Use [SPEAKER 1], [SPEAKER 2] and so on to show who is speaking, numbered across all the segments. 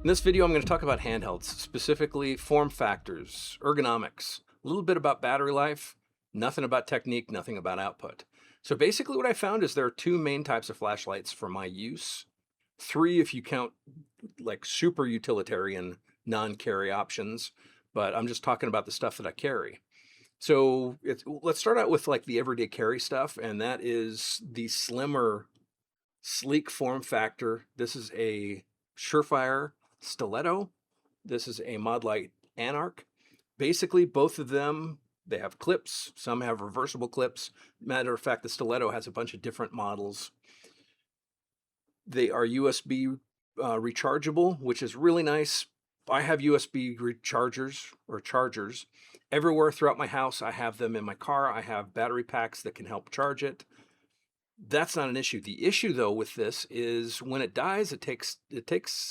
[SPEAKER 1] In this video, I'm going to talk about handhelds, specifically form factors, ergonomics, a little bit about battery life, nothing about technique, nothing about output. So basically what I found is there are two main types of flashlights for my use. Three if you count like super utilitarian non-carry options, but I'm just talking about the stuff that I carry. So let's start out with like the everyday carry stuff, and that is the slimmer, sleek form factor. This is a Surefire Stiletto. This is a Modlite Anarch. Basically, both of them, they have clips. Some have reversible clips. Matter of fact, the Stiletto has a bunch of different models. They are USB rechargeable, which is really nice. I have USB rechargers or chargers everywhere throughout my house. I have them in my car. I have battery packs that can help charge it. That's not an issue. The issue though with this is when it dies, it takes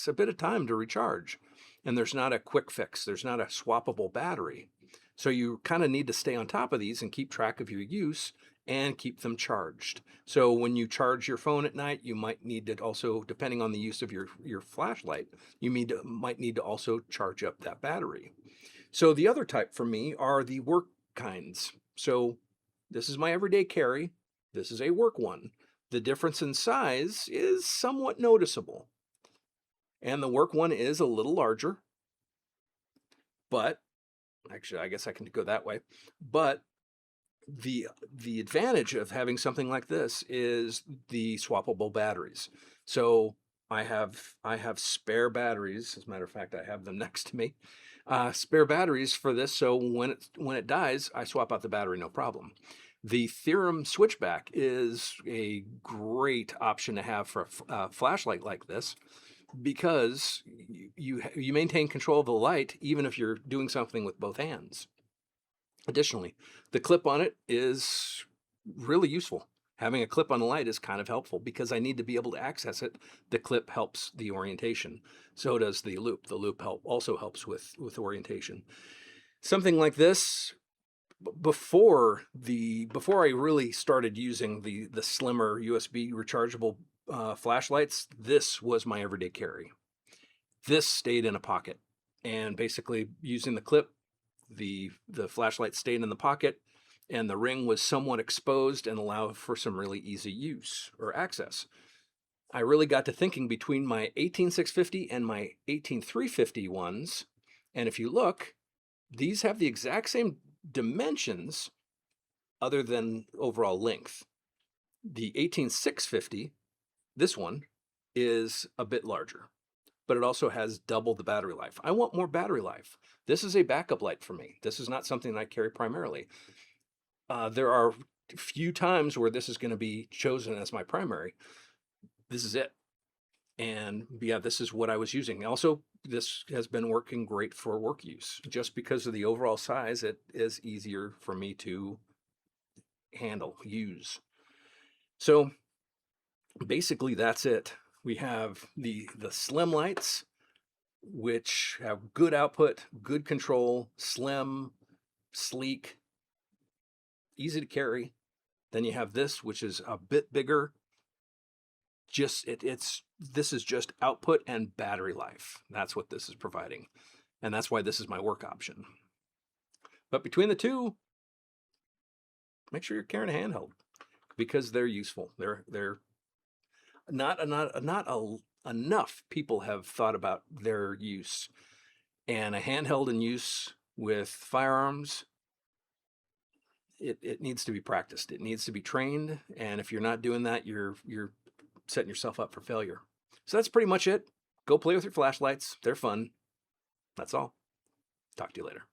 [SPEAKER 1] a bit of time to recharge, and there's not a quick fix. There's not a swappable battery. So you kind of need to stay on top of these and keep track of your use and keep them charged. So when you charge your phone at night, you might need to also, depending on the use of your flashlight, you might need to also charge up that battery. So the other type for me are the work kinds. So this is my everyday carry. This is a work one. The difference in size is somewhat noticeable. And the work one is a little larger, but actually, I guess I can go that way. But the advantage of having something like this is the swappable batteries. So I have spare batteries. As a matter of fact, I have them next to me. Spare batteries for this, so when it dies, I swap out the battery, no problem. The Theorem switchback is a great option to have for a flashlight like this, because you maintain control of the light even if you're doing something with both hands. Additionally, the clip on it is really useful. Having a clip on the light is kind of helpful because I need to be able to access it. The clip helps the orientation. So does the loop. The loop also helps with orientation. Something like this, before I really started using the slimmer USB rechargeable flashlights, this was my everyday carry. This stayed in a pocket, and basically using the clip, the flashlight stayed in the pocket, and the ring was somewhat exposed and allowed for some really easy use or access. I really got to thinking between my 18650 and my 18350 ones, and if you look, these have the exact same dimensions other than overall length. The 18650, this one, is a bit larger, but it also has double the battery life. I want more battery life. This is a backup light for me. This is not something I carry primarily. There are few times where this is going to be chosen as my primary. This is it. And yeah, this is what I was using. Also, this has been working great for work use. Just because of the overall size, it is easier for me to handle, use. So basically that's it. We have the slim lights, which have good output, good control, slim, sleek, easy to carry. Then you have this, which is a bit bigger. This is just output and battery life. That's what this is providing. And that's why this is my work option. But between the two, make sure you're carrying a handheld because they're useful. They're not enough people have thought about their use. And a handheld in use with firearms, it needs to be practiced. It needs to be trained. And if you're not doing that, you're setting yourself up for failure. So that's pretty much it. Go play with your flashlights. They're fun. That's all. Talk to you later.